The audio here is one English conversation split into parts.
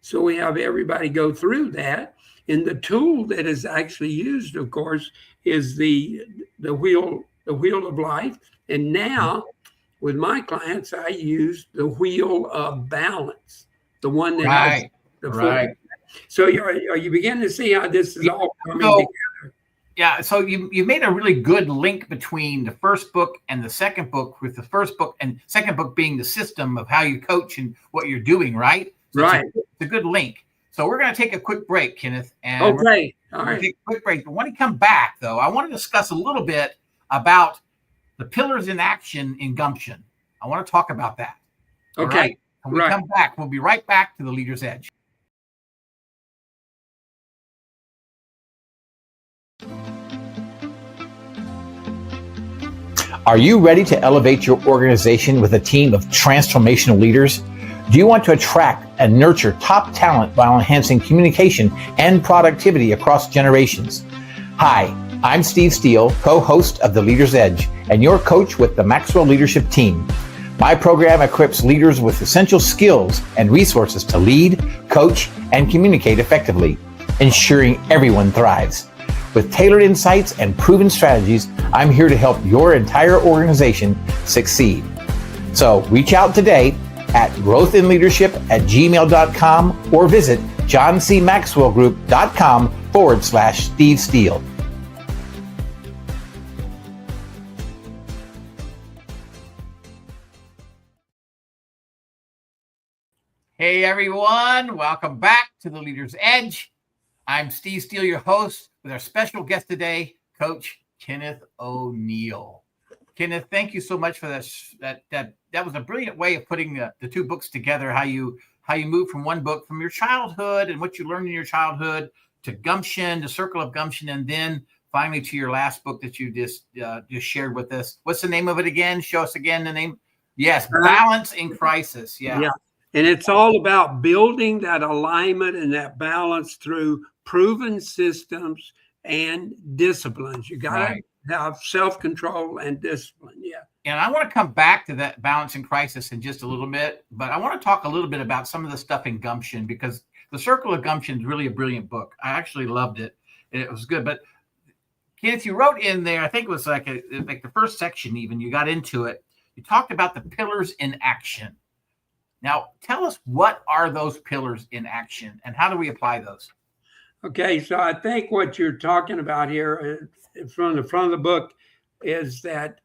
So we have everybody go through that. And the tool that is actually used, of course, is the wheel of life. And now with my clients, I use the wheel of balance, the one that has Right, the four. right. So are you beginning to see how this is all coming So, together? yeah, so you made a really good link between the first book and the second book, with the first book and second book being the system of how you coach and what you're doing, right? So Right. it's a good link. So we're going to take a quick break, Kenneth, and Okay. All we're going to right. take a quick break. But when we come back, though, I want to discuss a little bit about the pillars in action in Gumption. I want to talk about that. All Okay. right. When we Right. come back, we'll be right back to the Leader's Edge. Are you ready to elevate your organization with a team of transformational leaders? Do you want to attract and nurture top talent while enhancing communication and productivity across generations? Hi, I'm Steele, co-host of The Leader's Edge, and your coach with the Maxwell Leadership Team. My program equips leaders with essential skills and resources to lead, coach, and communicate effectively, ensuring everyone thrives. With tailored insights and proven strategies, I'm here to help your entire organization succeed. So reach out today at growthinleadership@gmail.com or visit johncmaxwellgroup.com/Steve Steele. Hey everyone, welcome back to the Leader's Edge. I'm Steve Steele, your host, with our special guest today, Coach Kenneth O'Neal. Kenneth, thank you so much for this. That was a brilliant way of putting the two books together. How you moved from one book, from your childhood and what you learned in your childhood, to Gumption, to Circle of Gumption, and then finally to your last book that you just shared with us. What's the name of it again? Show us again the name. Yes, Balance in Crisis. Yeah. And it's all about building that alignment and that balance through proven systems and disciplines. You got to have self-control and discipline. Yeah. And I want to come back to that Balance in Crisis in just a little bit, but I want to talk a little bit about some of the stuff in Gumption, because the Circle of Gumption is really a brilliant book. I actually loved it. It was good. But Kenneth, you wrote in there, I think it was like the first section even, you got into it. You talked about the pillars in action. Now, tell us, what are those pillars in action and how do we apply those? Okay, so I think what you're talking about here from the front of the book is that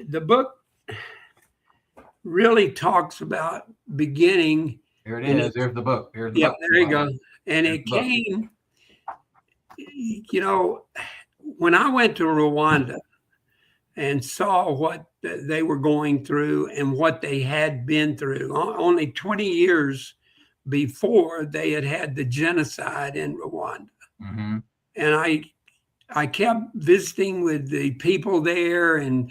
the book really talks about beginning. Here it is. There's the book. There's the book. There you go. And There's it came, when I went to Rwanda and saw what they were going through and what they had been through. Only 20 years before, they had the genocide in Rwanda. Mm-hmm. And I kept visiting with the people there and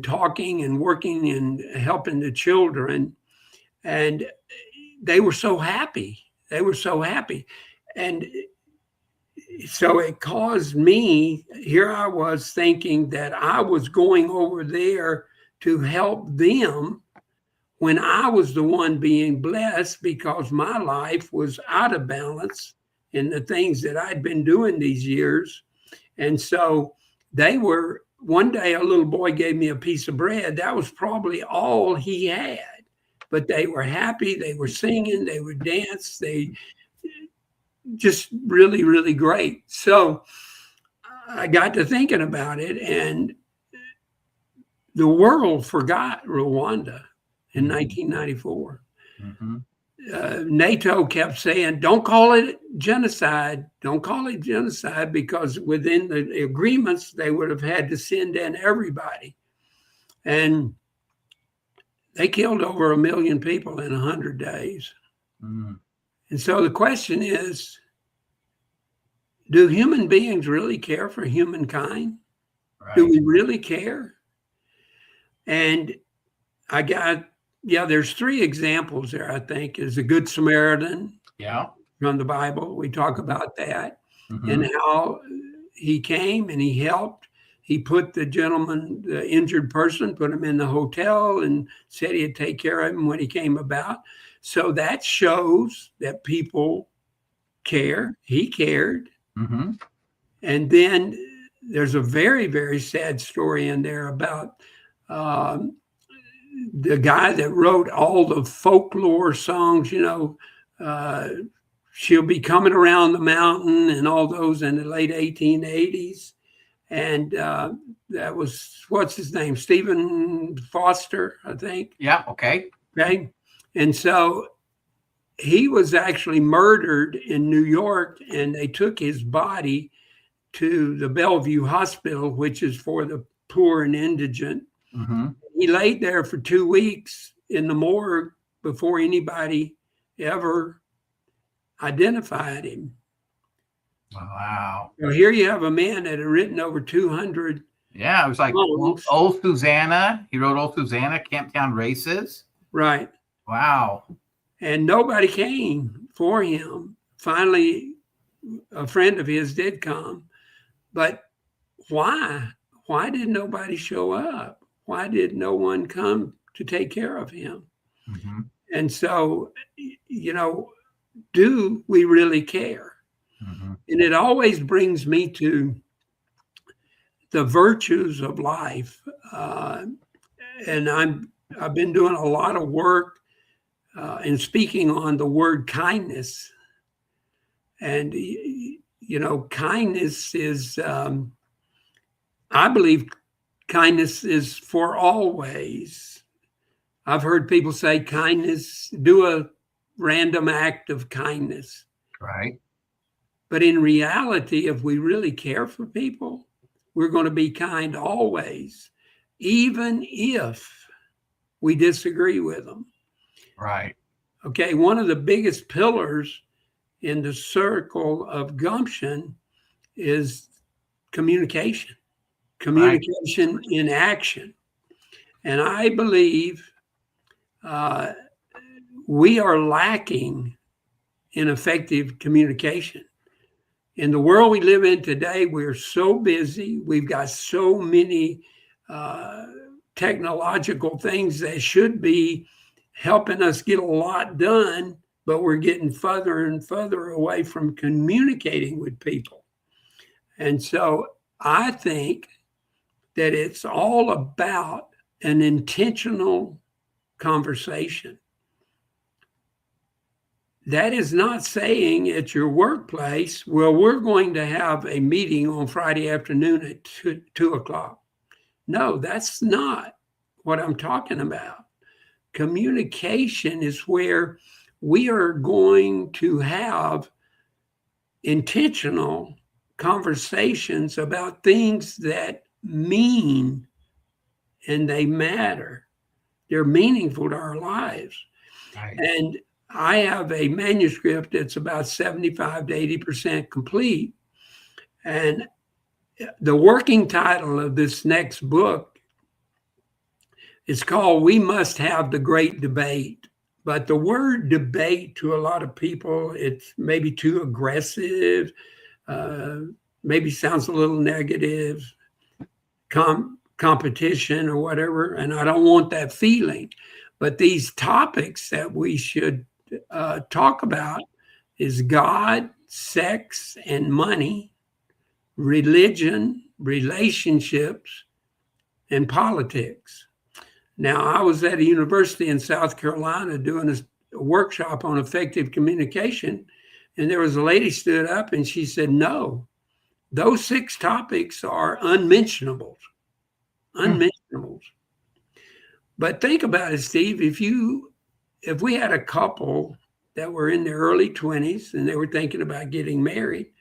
talking and working and helping the children. And they were so happy. And so it caused me, here I was thinking that I was going over there to help them when I was the one being blessed, because my life was out of balance in the things that I'd been doing these years. And so one day a little boy gave me a piece of bread. That was probably all he had, but they were happy. They were singing, they would dance. They just really, really great. So I got to thinking about it, and the world forgot Rwanda in 1994. Mm-hmm. NATO kept saying, don't call it genocide. Don't call it genocide, because within the agreements, they would have had to send in everybody. And they killed over 1 million people in 100 days. Mm. And so the question is, do human beings really care for humankind? Right. Do we really care? And there's 3 examples there, I think, is the Good Samaritan from the Bible. We talk about that. Mm-hmm. And how he came and he helped. He put the gentleman, the injured person, put him in the hotel and said he'd take care of him when he came about. So that shows that people care. He cared. Mm-hmm. And then there's a very, very sad story in there about the guy that wrote all the folklore songs, She'll Be Coming Around the Mountain and all those in the late 1880s. And that was, what's his name? Stephen Foster, I think. Yeah. Okay. Okay. And so he was actually murdered in New York, and they took his body to the Bellevue Hospital, which is for the poor and indigent. Mm-hmm. He laid there for 2 weeks in the morgue before anybody ever identified him. Wow. So here you have a man that had written over 200. Yeah, it was like Old Susanna. He wrote Old Susanna, Camptown Races. Right. Wow. And nobody came for him. Finally, a friend of his did come. But why? Why did nobody show up? Why did no one come to take care of him? Mm-hmm. And so, do we really care? Mm-hmm. And it always brings me to the virtues of life. And I've been doing a lot of work and speaking on the word kindness. And, kindness is, I believe kindness is for always. I've heard people say kindness, do a random act of kindness. Right. But in reality, if we really care for people, we're going to be kind always, even if we disagree with them. Right. Okay. One of the biggest pillars in the circle of gumption is communication in action. And I believe we are lacking in effective communication. In the world we live in today, we're so busy. We've got so many technological things that should be helping us get a lot done, but we're getting further and further away from communicating with people. And so I think that it's all about an intentional conversation. That is not saying at your workplace, well, we're going to have a meeting on Friday afternoon at 2 o'clock. No, that's not what I'm talking about. Communication is where we are going to have intentional conversations about things that mean and they matter. They're meaningful to our lives. Right. And I have a manuscript that's about 75 to 80% complete. And the working title of this next book is called We Must Have the Great Debate. But the word debate to a lot of people, it's maybe too aggressive, maybe sounds a little negative, competition or whatever. And I don't want that feeling. But these topics that we should talk about is God, sex and money, religion, relationships, and politics. Now, I was at a university in South Carolina doing a workshop on effective communication, and there was a lady stood up and she said, no, those 6 topics are unmentionables. Unmentionables. But think about it, Steve, if we had a couple that were in their early 20s and they were thinking about getting married,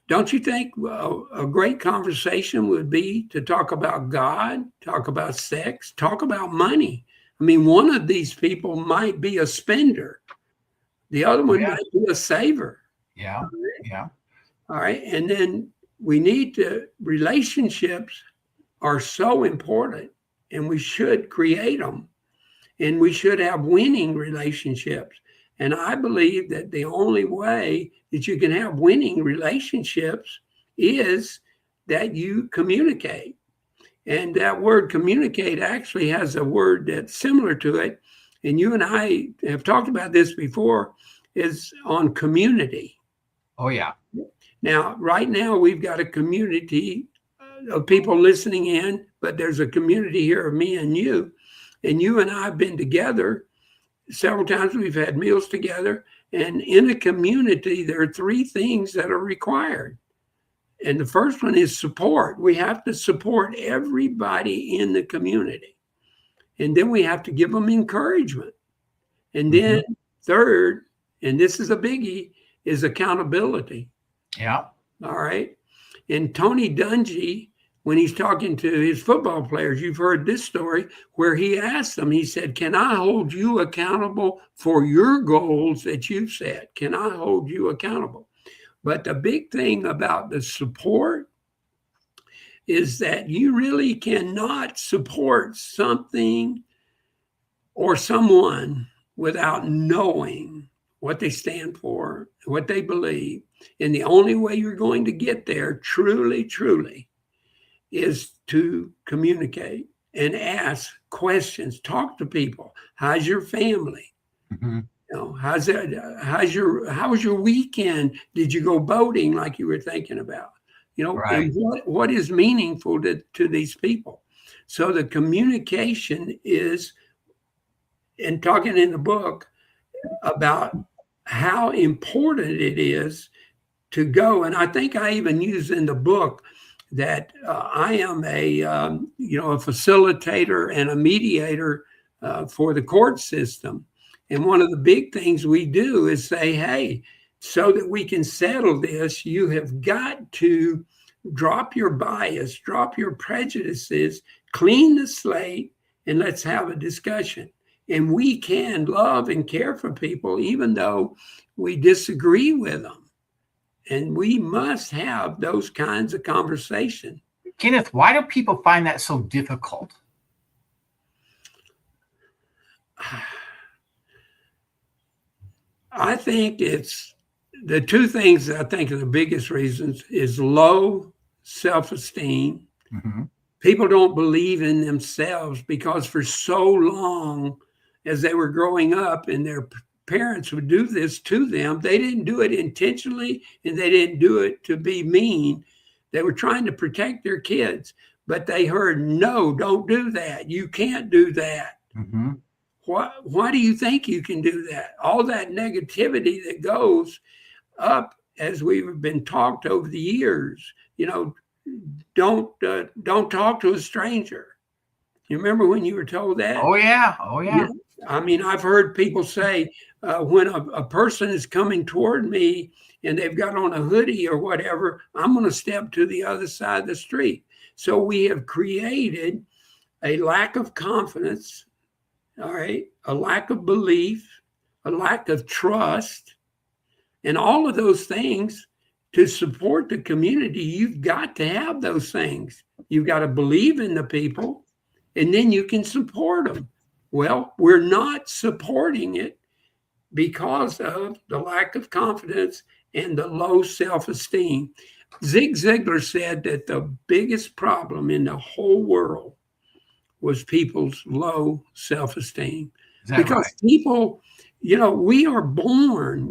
don't you think a great conversation would be to talk about God, talk about sex, talk about money? I mean, one of these people might be a spender. The other one might be a saver. Yeah. Right? Yeah. All right. And then relationships are so important and we should create them. And we should have winning relationships. And I believe that the only way that you can have winning relationships is that you communicate. And that word communicate actually has a word that's similar to it. and you and I have talked about this before, is on community. Oh, yeah. Now, right now, we've got a community of people listening in, but there's a community here of me and you and I have been together several times. We've had meals together, and in a community, there are 3 things that are required. And the first one is support. We have to support everybody in the community. And then we have to give them encouragement. And then third, and this is a biggie, is accountability. Yeah. All right. And Tony Dungy, when he's talking to his football players, you've heard this story where he asked them, he said, can I hold you accountable for your goals that you've set? Can I hold you accountable? But the big thing about the support is that you really cannot support something or someone without knowing what they stand for, what they believe. And the only way you're going to get there truly, truly is to communicate and ask questions, talk to people. How's your family? You know, how was your weekend? Did you go boating like you were thinking about? You know, right. And what is meaningful to these people? So the communication is, and talking in the book about how important it is to go. And I think I even use in the book that I am a facilitator and a mediator for the court system. And one of the big things we do is say, hey, so that we can settle this, you have got to drop your bias, drop your prejudices, clean the slate, and let's have a discussion. And we can love and care for people, even though we disagree with them. And we must have those kinds of conversations. Kenneth, why do people find that so difficult? I think it's the 2 things that I think are the biggest reasons is low self-esteem. People don't believe in themselves because for so long as they were growing up and their parents would do this to them, they didn't do it intentionally and they didn't do it to be mean. They were trying to protect their kids, but they heard, no, don't do that. You can't do that. Why do you think you can do that? All that negativity that goes up as we've been talked over the years, you know, don't talk to a stranger. You remember when you were told that? Oh, yeah. I mean, I've heard people say when a person is coming toward me and they've got on a hoodie or whatever, I'm going to step to the other side of the street. So we have created a lack of confidence, all right, a lack of belief, a lack of trust, and all of those things. To support the community, you've got to have those things. You've got to believe in the people, and then you can support them. Well, we're not supporting it because of the lack of confidence and the low self-esteem. Zig Ziglar said that the biggest problem in the whole world was people's low self-esteem. Because people, you know, we're born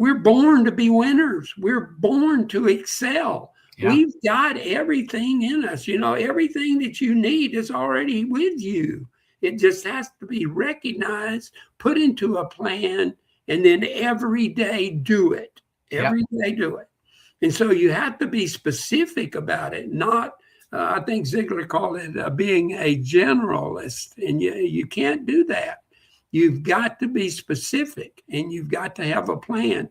to be winners. We're born to excel. Yeah. We've got everything in us. You know, everything that you need is already with you. It just has to be recognized, put into a plan, and then every day do it. Every day do it. And so you have to be specific about it, not, I think Ziegler called it being a generalist. And you can't do that. You've got to be specific and you've got to have a plan.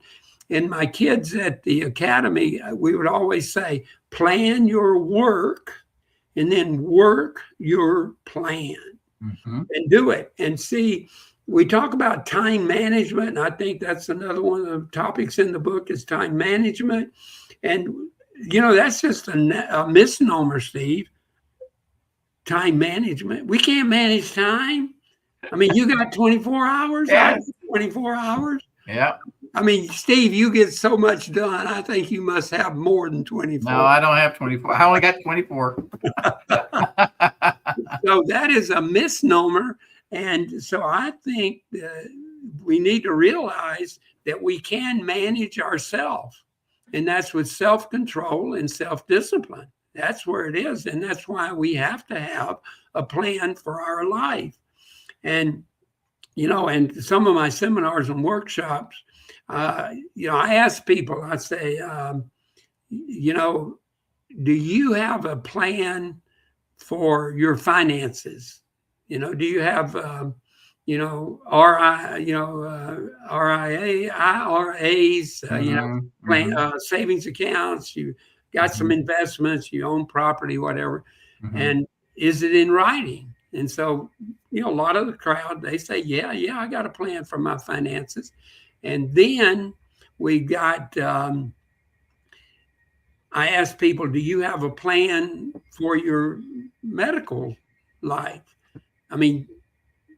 And my kids at the academy, we would always say, plan your work and then work your plan and do it. And see, we talk about time management. And I think that's another one of the topics in the book is time management. And, you know, that's just a misnomer, Steve. Time management. We can't manage time. I mean, you got 24 hours. Yeah. I got 24 hours. Yeah. I mean, Steve, you get so much done. I think you must have more than 24. No, I don't have 24. I only got 24. So that is a misnomer. And so I think we need to realize that we can manage ourselves. And that's with self-control and self-discipline. That's where it is. And that's why we have to have a plan for our life. And, and some of my seminars and workshops, I ask people, I say, do you have a plan for your finances? Do you have, RIA, IRAs, plan, savings accounts, you got some investments, you own property, whatever. And is it in writing? And so, a lot of the crowd, they say, yeah, I got a plan for my finances. And then we got, I ask people, do you have a plan for your medical life? I mean,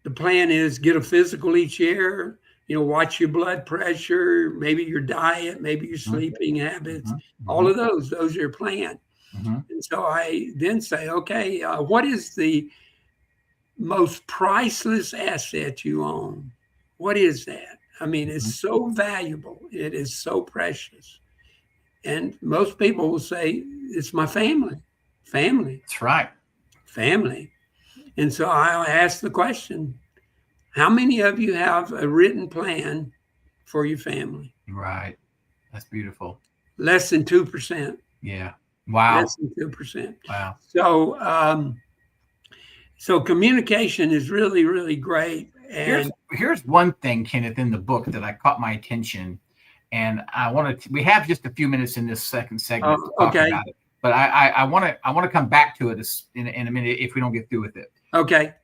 the plan is get a physical each year, watch your blood pressure, maybe your diet, maybe your sleeping habits, all of those are your plan. And so I then say, okay, what is the most priceless asset you own? What is that? I mean, it's so valuable. It is so precious. And most people will say, it's my family. Family. That's right. Family. And so I'll ask the question, how many of you have a written plan for your family? Right. That's beautiful. Less than 2%. Yeah. Wow. Less than 2%. Wow. So communication is really, really great. And here's one thing, Kenneth, in the book that I caught my attention. And I want to, we have just a few minutes in this second segment to talk about it. But I want to come back to it in a minute if we don't get through with it. Okay.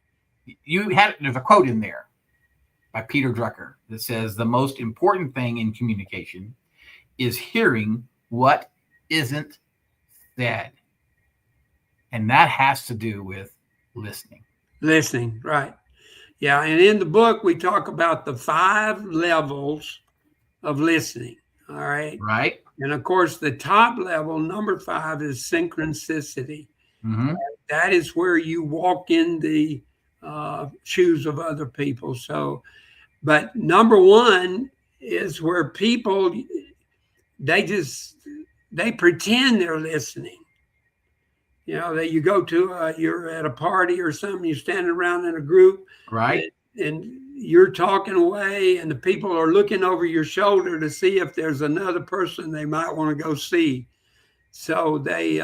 There's a quote in there by Peter Drucker that says the most important thing in communication is hearing what isn't said. And that has to do with listening. Listening, right. Yeah. And in the book, we talk about the 5 levels of listening. All right. Right. And of course, the top level, number 5, is synchronicity. That is where you walk in the shoes of other people. So, but number 1 is where people, they pretend they're listening. That you go to, you're at a party or something, you're standing around in a group. Right. And you're talking away and the people are looking over your shoulder to see if there's another person they might want to go see. So they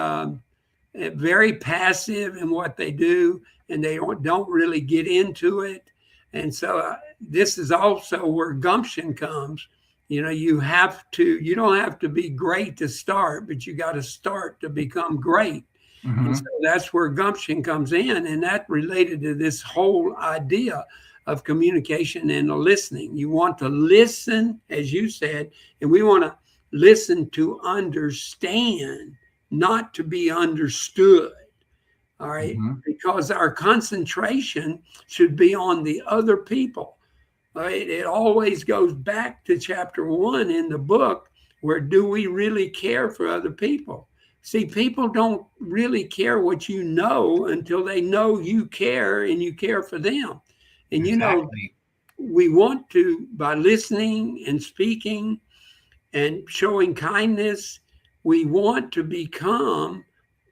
very passive in what they do, and they don't really get into it. And so this is also where gumption comes. You don't have to be great to start, but you got to start to become great. And so that's where gumption comes in. And that related to this whole idea of communication and listening. You want to listen, as you said, and we want to listen to understand, not to be understood. All right. Because our concentration should be on the other people. All right. It always goes back to chapter 1 in the book, where do we really care for other people? See, people don't really care what you know until they know you care and you care for them. And, exactly. We want to, by listening and speaking and showing kindness, we want to become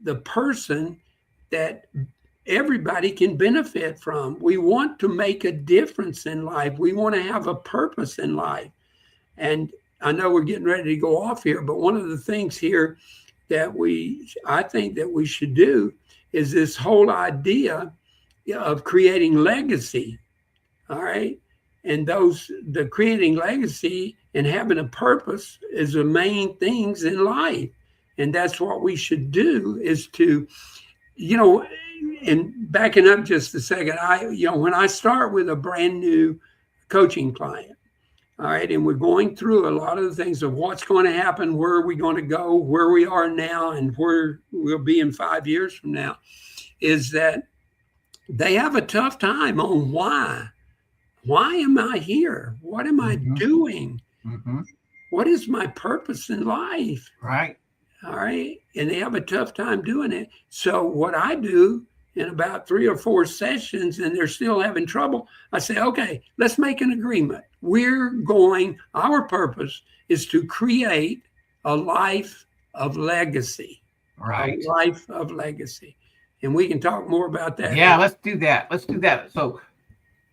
the person that everybody can benefit from. We want to make a difference in life. We want to have a purpose in life. And I know we're getting ready to go off here, but one of the things here that I think that we should do is this whole idea of creating legacy. All right. And the creating legacy and having a purpose is the main things in life. And that's what we should do, is to, and backing up just a second, when I start with a brand new coaching client, all right, and we're going through a lot of the things of what's going to happen, where are we going to go, where we are now, and where we'll be in 5 years from now, is that they have a tough time on why. Why am I here? What am I doing? What is my purpose in life? Right. All right. And they have a tough time doing it. So what I do in about 3 or 4 sessions and they're still having trouble, I say, okay, let's make an agreement. Our purpose is to create a life of legacy. Right. A life of legacy. And we can talk more about that. Yeah, let's do that. So,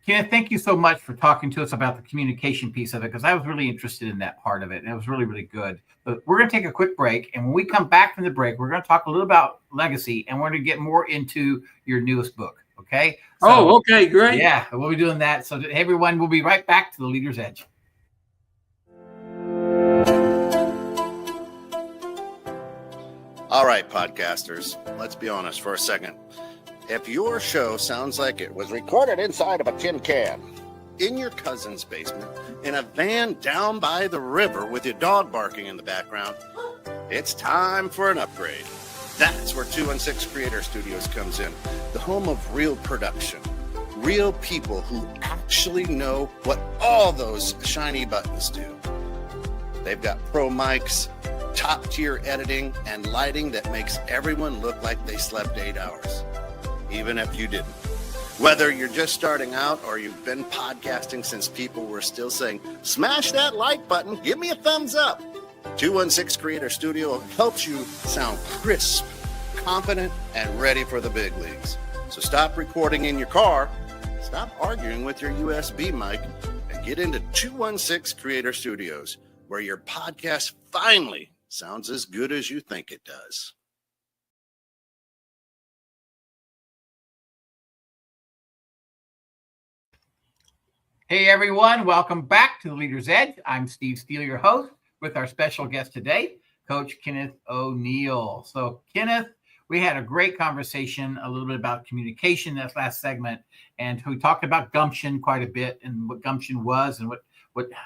Kenneth, thank you so much for talking to us about the communication piece of it, because I was really interested in that part of it, and it was really, really good. But we're going to take a quick break, and when we come back from the break, we're going to talk a little about legacy, and we're going to get more into your newest book, okay? So, okay, great. Yeah, we'll be doing that. So, everyone, we'll be right back to The Leader's Edge. All right, podcasters, let's be honest for a second. If your show sounds like it was recorded inside of a tin can, in your cousin's basement, in a van down by the river with your dog barking in the background, it's time for an upgrade. That's where 216 Creator Studios comes in, the home of real production, real people who actually know what all those shiny buttons do. They've got pro mics, top-tier editing, and lighting that makes everyone look like they slept 8 hours. Even if you didn't. Whether you're just starting out or you've been podcasting since people were still saying, smash that like button, give me a thumbs up. 216 Creator Studio helps you sound crisp, confident, and ready for the big leagues. So stop recording in your car, stop arguing with your USB mic, and get into 216 Creator Studios, where your podcast finally sounds as good as you think it does. Hey, everyone. Welcome back to The Leader's Edge. I'm Steve Steele, your host, with our special guest today, Coach Kenneth O'Neal. So, Kenneth, we had a great conversation a little bit about communication that last segment, and we talked about gumption quite a bit and what gumption was and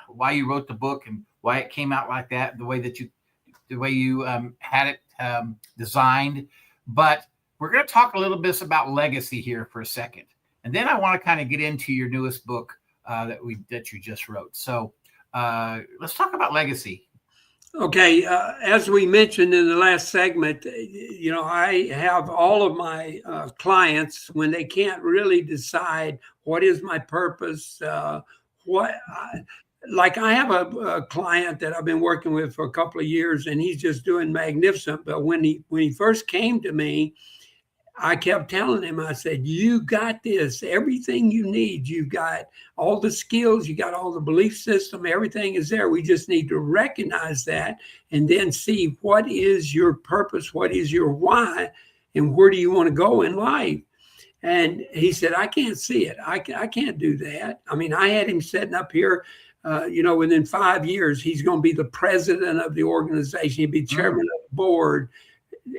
why you wrote the book and why it came out like that, the way you had it designed. But we're going to talk a little bit about legacy here for a second. And then I want to kind of get into your newest book that you just wrote. So let's talk about legacy. Okay. As we mentioned in the last segment, I have all of my clients when they can't really decide what is my purpose, I have a client that I've been working with for a couple of years, and he's just doing magnificent. But when he first came to me, I kept telling him, I said, you got this, everything you need. You've got all the skills, you got all the belief system, everything is there. We just need to recognize that and then see what is your purpose, what is your why, and where do you want to go in life? And he said, I can't see it. I can't do that. I mean, I had him sitting up here, within 5 years, he's going to be the president of the organization. He'd be chairman of the board.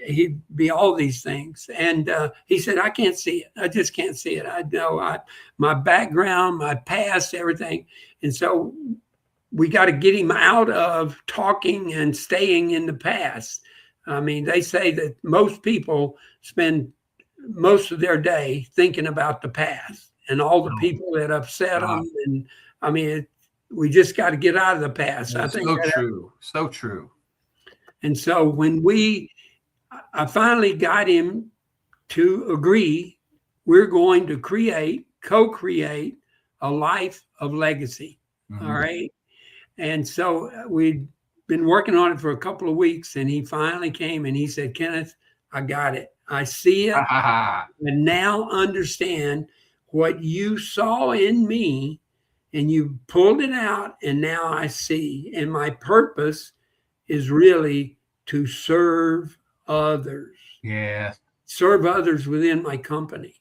He'd be all these things. And he said, I can't see it. I just can't see it. I know my background, my past, everything. And so we got to get him out of talking and staying in the past. I mean, they say that most people spend most of their day thinking about the past and all the people that upset them. And I mean, we just got to get out of the past. That's I think so true. And so when I finally got him to agree, we're going to co-create a life of legacy. Mm-hmm. All right. And so we'd been working on it for a couple of weeks, and he finally came and he said, Kenneth, I got it. I see it. And now understand what you saw in me, and you pulled it out, and now I see. And my purpose is really to serve others. Yeah. Serve others within my company.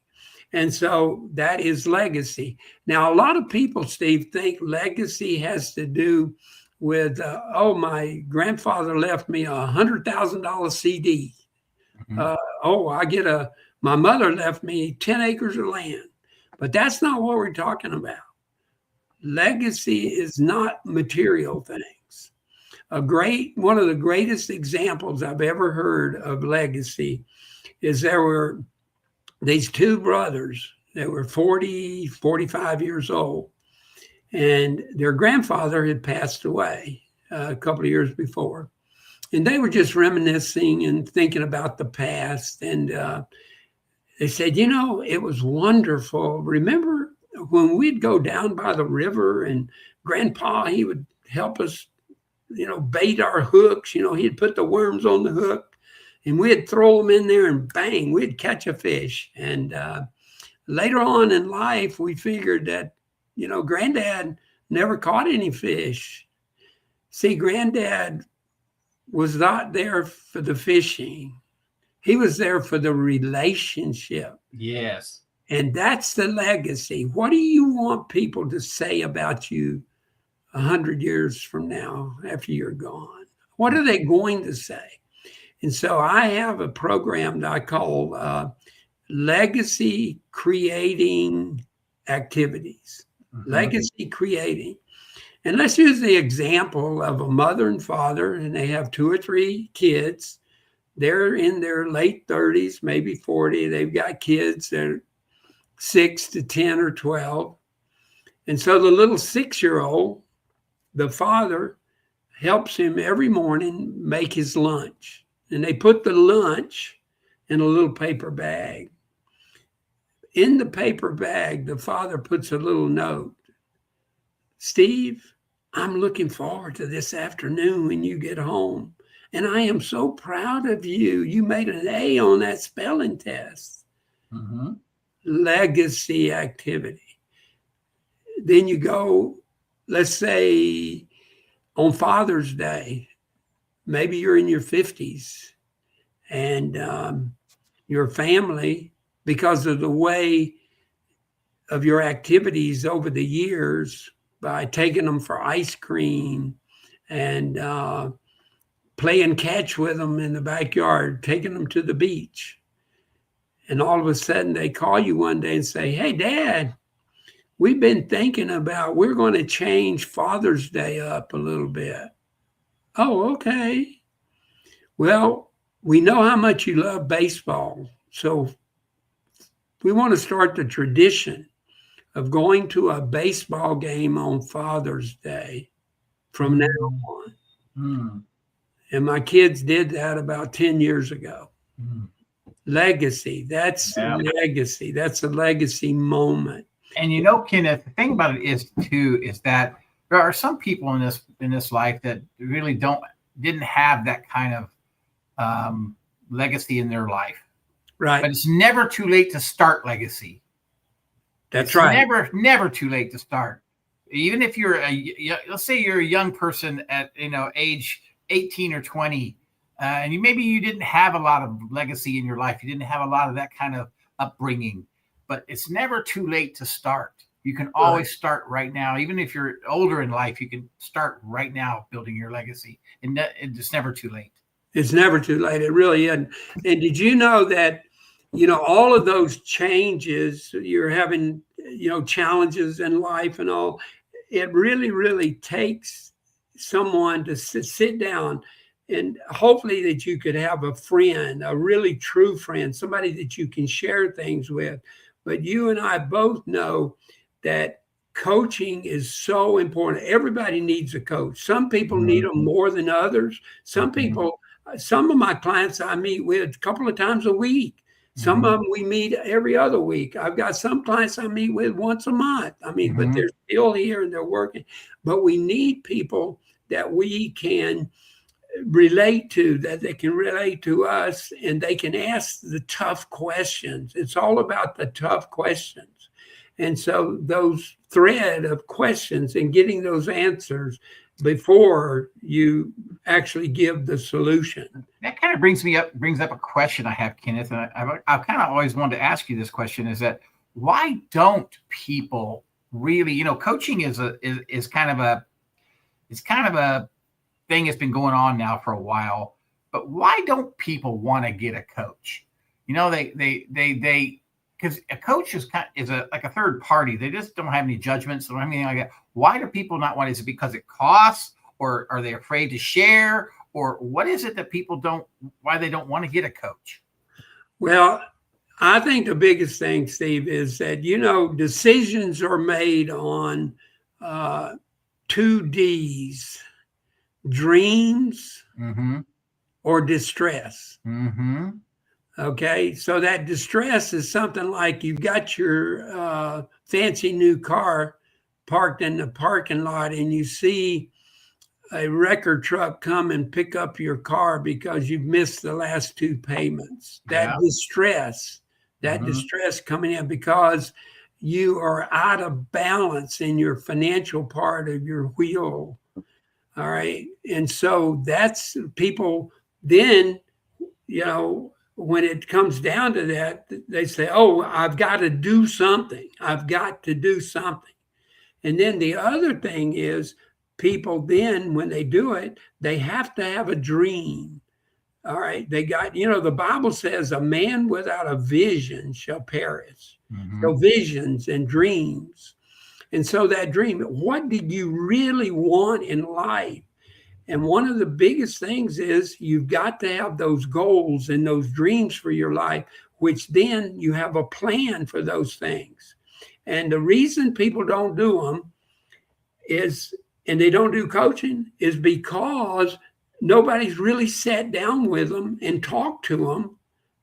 And so that is legacy. Now, a lot of people, Steve, think legacy has to do with, my grandfather left me $100,000 CD. Mm-hmm. My mother left me 10 acres of land. But that's not what we're talking about. Legacy is not material things. One of the greatest examples I've ever heard of legacy is there were these two brothers that were 40, 45 years old, and their grandfather had passed away a couple of years before. And they were just reminiscing and thinking about the past. And They said, it was wonderful. Remember when we'd go down by the river and Grandpa, he would help us, bait our hooks. He'd put the worms on the hook and we'd throw them in there and bang, we'd catch a fish. And later on in life, we figured that, Granddad never caught any fish. See, Granddad was not there for the fishing. He was there for the relationship. Yes. And that's the legacy. What do you want people to say about you 100 years from now after you're gone? What are they going to say? And so I have a program that I call legacy creating activities. Mm-hmm. Legacy creating. And let's use the example of a mother and father, and they have 2 or 3 kids. They're in their late 30s, maybe 40. They've got kids that are 6 to 10 or 12. And so the little 6-year-old, the father helps him every morning make his lunch. And they put the lunch in a little paper bag. In the paper bag, the father puts a little note. Steve, I'm looking forward to this afternoon when you get home. And I am so proud of you. You made an A on that spelling test. Mm-hmm. Legacy activity. Then you go, let's say on Father's Day, maybe you're in your 50s and your family, because of the way of your activities over the years, by taking them for ice cream and playing catch with them in the backyard, taking them to the beach. And all of a sudden they call you one day and say, hey, Dad, we've been thinking about, we're going to change Father's Day up a little bit. Oh, okay. Well, we know how much you love baseball. So we want to start the tradition of going to a baseball game on Father's Day from now on. Mm. And my kids did that about 10 years ago. Mm. Legacy. That's legacy. That's a legacy moment. And Kenneth, the thing about it is that there are some people in this life that really didn't have that kind of legacy in their life. Right. But it's never too late to start legacy. That's right. Never too late to start. Even if you're let's say you're a young person at age 18 or 20, and maybe you didn't have a lot of legacy in your life. You didn't have a lot of that kind of upbringing, but it's never too late to start. You can always start right now. Even if you're older in life, you can start right now building your legacy, and it's never too late. It's never too late. It really isn't. And did you know that, all of those changes, you're having, challenges in life and all, it really, really takes someone to sit down, and hopefully that you could have a friend, a really true friend, somebody that you can share things with. But you and I both know that coaching is so important. Everybody needs a coach. Some people need them more than others. Some of my clients I meet with a couple of times a week. Some of them we meet every other week. I've got some clients I meet with once a month. But they're still here and they're working. But we need people that we can relate to, that they can relate to us, and they can ask the tough questions. It's all about the tough questions. And so those thread of questions and getting those answers before you actually give the solution. That kind of brings up a question I have, Kenneth, and I've kind of always wanted to ask you this question: is that why don't people really, coaching is kind of a thing that's been going on now for a while, but why don't people want to get a coach? They because a coach is like a third party. They just don't have any judgments or anything like that. Why do people not want? Is it because it costs, or are they afraid to share, or what is it that people why they don't want to get a coach? Well, I think the biggest thing, Steve, is that, decisions are made on 2 Ds, dreams or distress. Okay. So that distress is something like you've got your fancy new car parked in the parking lot and you see a record truck come and pick up your car because you've missed the last two payments. That distress coming in because you are out of balance in your financial part of your wheel. All right. And so that's people then, when it comes down to that, they say, oh, I've got to do something. I've got to do something. And then the other thing is people then, when they do it, they have to have a dream. All right. They got, the Bible says a man without a vision shall perish. So visions and dreams. And so that dream, what did you really want in life? And one of the biggest things is you've got to have those goals and those dreams for your life, which then you have a plan for those things. And the reason people don't do them and they don't do coaching, is because nobody's really sat down with them and talked to them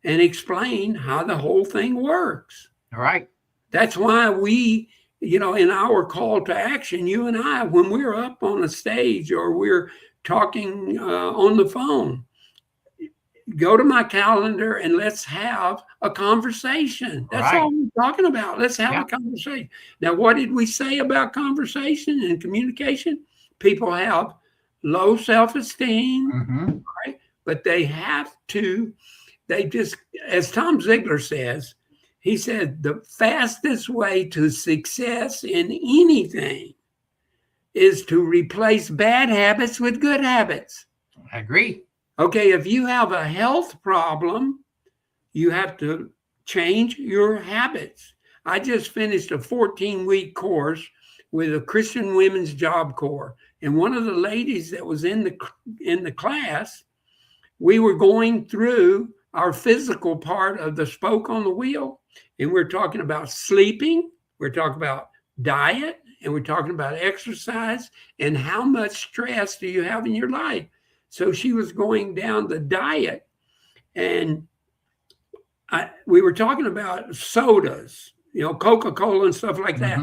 and explained how the whole thing works. All right. That's why we, in our call to action, you and I, when we're up on a stage or we're talking on the phone, go to my calendar and let's have a conversation. That's all we're talking about. Let's have a conversation. Now, what did we say about conversation and communication? People have low self-esteem, right? But they just, as Tom Ziegler says, he said, the fastest way to success in anything is to replace bad habits with good habits. I agree. Okay, if you have a health problem, you have to change your habits. I just finished a 14-week course with a Christian Women's Job Corps. And one of the ladies that was in the class, we were going through our physical part of the spoke on the wheel. And we're talking about sleeping, we're talking about diet, and we're talking about exercise and how much stress do you have in your life. So she was going down the diet, and we were talking about sodas, Coca-Cola and stuff like that.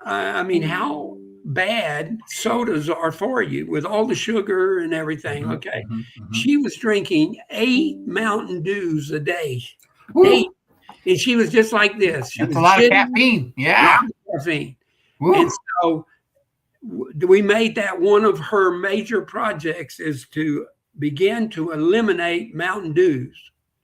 How bad sodas are for you with all the sugar and everything. Okay. She was drinking 8 Mountain Dews a day. 8. And she was just like this. That's a lot of caffeine. Yeah. Caffeine. And so we made that one of her major projects, is to begin to eliminate Mountain Dews.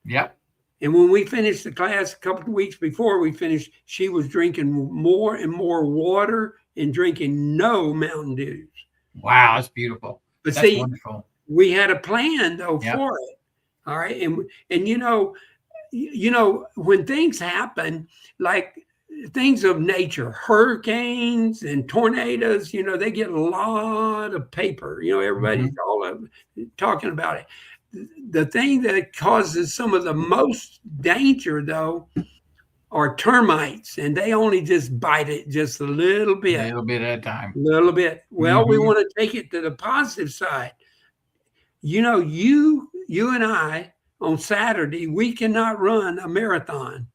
Yep. And when we finished the class a couple of weeks before we finished, she was drinking more and more water and drinking no Mountain Dews. Wow, that's beautiful. But that's see, wonderful. We had a plan though for it. All right. And when things happen, like things of nature, hurricanes and tornadoes, they get a lot of paper. Everybody's all talking about it. The thing that causes some of the most danger, though, are termites, and they only just bite it just a little bit. A little bit at a time. Little bit. Well, we want to take it to the positive side. You and I, on Saturday, we cannot run a marathon.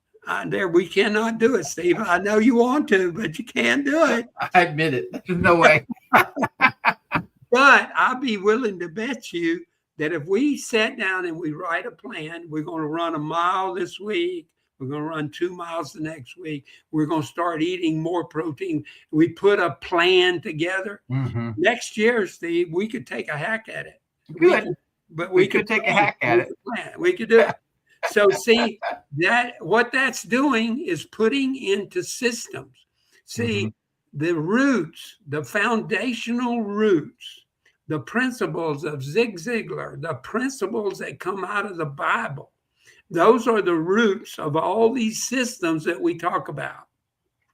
We cannot do it, Steve. I know you want to, but you can't do it. I admit it. There's no way. But I'll be willing to bet you that if we sat down and we write a plan, we're going to run a mile this week, we're going to run 2 miles the next week, we're going to start eating more protein. We put a plan together. Next year, Steve, we could take a hack at it. Good. But we could take a hack at it. We could do it. So see, what that's doing is putting into systems. See, the roots, the foundational roots, the principles of Zig Ziglar, the principles that come out of the Bible, those are the roots of all these systems that we talk about.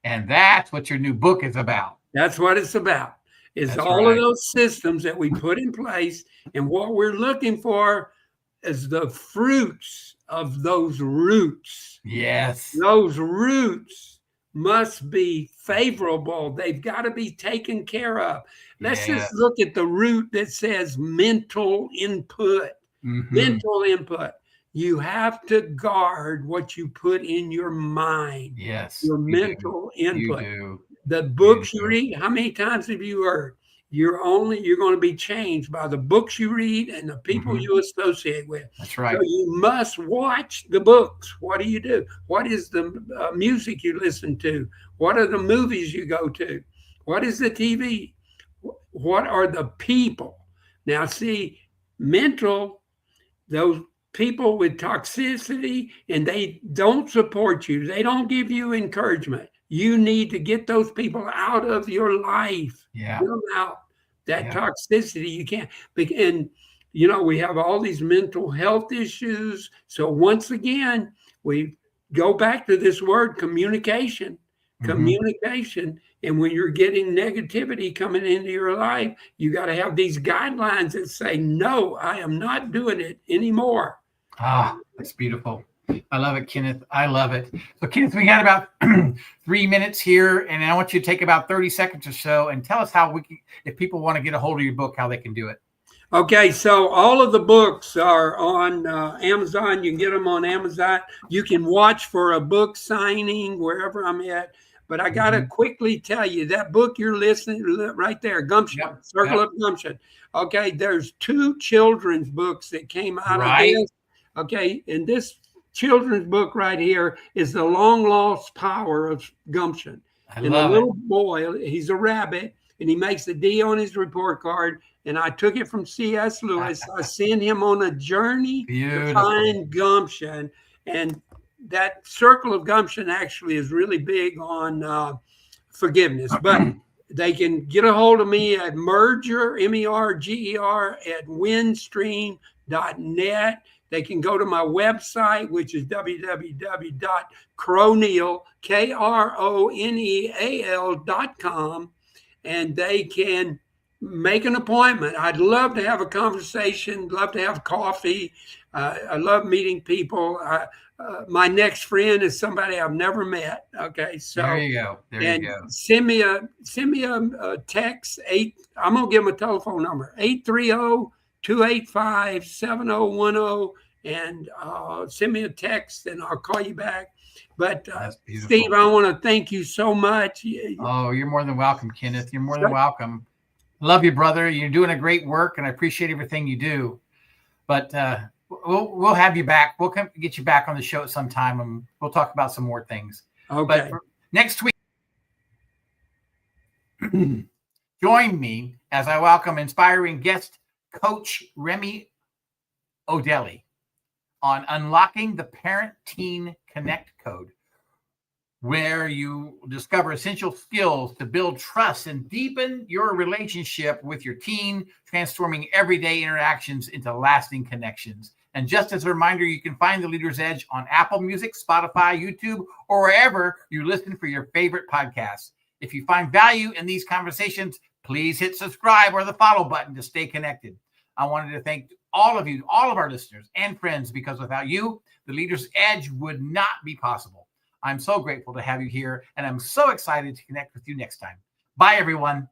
And that's what your new book is about. That's what it's about. It's all of those systems that we put in place. And what we're looking for is the fruits of those roots. Yes. Those roots must be favorable. They've got to be taken care of. Let's just look at the root that says mental input. Mental input. You have to guard what you put in your mind, Yes. your You do. mental You input. do. The books You you do. read, how many times have you heard? You're going to be changed by the books you read and the people Mhm. you associate with. That's So right. you must watch the books. What do you do? What is the music you listen to? What are the movies you go to? What is the TV? What are the people? Now, see, mental, those people with toxicity, and they don't support you, they don't give you encouragement. You need to get those people out of your life. Yeah. Get them out. That Yeah. toxicity, you can't. And, you know, we have all these mental health issues. So, once again, we go back to this word communication. Mhm. Communication. And when you're getting negativity coming into your life, you got to have these guidelines that say, no, I am not doing it anymore. Ah, that's beautiful. I love it, Kenneth. I love it. So, Kenneth, we got about 3 minutes here, and I want you to take about 30 seconds or so and tell us how we can, if people want to get a hold of your book, how they can do it. Okay, so all of the books are on Amazon. You can get them on Amazon. You can watch for a book signing wherever I'm at. But I got to quickly tell you that book you're listening right there, Gumption, Yep, Circle yep. of Gumption. Okay, there's 2 children's books that came out Right. of this. Okay, and this children's book right here is The Long Lost Power of Gumption. I And the love it. little boy, he's a rabbit, and he makes a D on his report card. And I took it from C.S. Lewis. I sent him on a journey to Beautiful. find gumption. And that Circle of Gumption actually is really big on forgiveness. But they can get a hold of me at merger, MERGER, at windstream.net. They can go to my website, which is www.croneal, KRONEAL.com, and they can make an appointment. I'd love to have a conversation, love to have coffee. I love meeting people. My next friend is somebody I've never met. Okay, so there you go. There you go. Send me a text. I'm gonna give them a telephone number, 830-285-7010, and send me a text, and I'll call you back. But Steve, I want to thank you so much. Oh, you're more than welcome, Kenneth. You're more than welcome. Love you, brother. You're doing a great work, and I appreciate everything you do. But we'll have you back. We'll get you back on the show at some time, and we'll talk about some more things. Okay. But next week, join me as I welcome inspiring guest Coach Remy O'Delly on Unlocking the Parent-Teen Connect Code, where you discover essential skills to build trust and deepen your relationship with your teen, transforming everyday interactions into lasting connections. And just as a reminder, you can find The Leader's Edge on Apple Music, Spotify, YouTube, or wherever you listen for your favorite podcasts. If you find value in these conversations, please hit subscribe or the follow button to stay connected. I wanted to thank all of you, all of our listeners and friends, because without you, The Leader's Edge would not be possible. I'm so grateful to have you here, and I'm so excited to connect with you next time. Bye, everyone.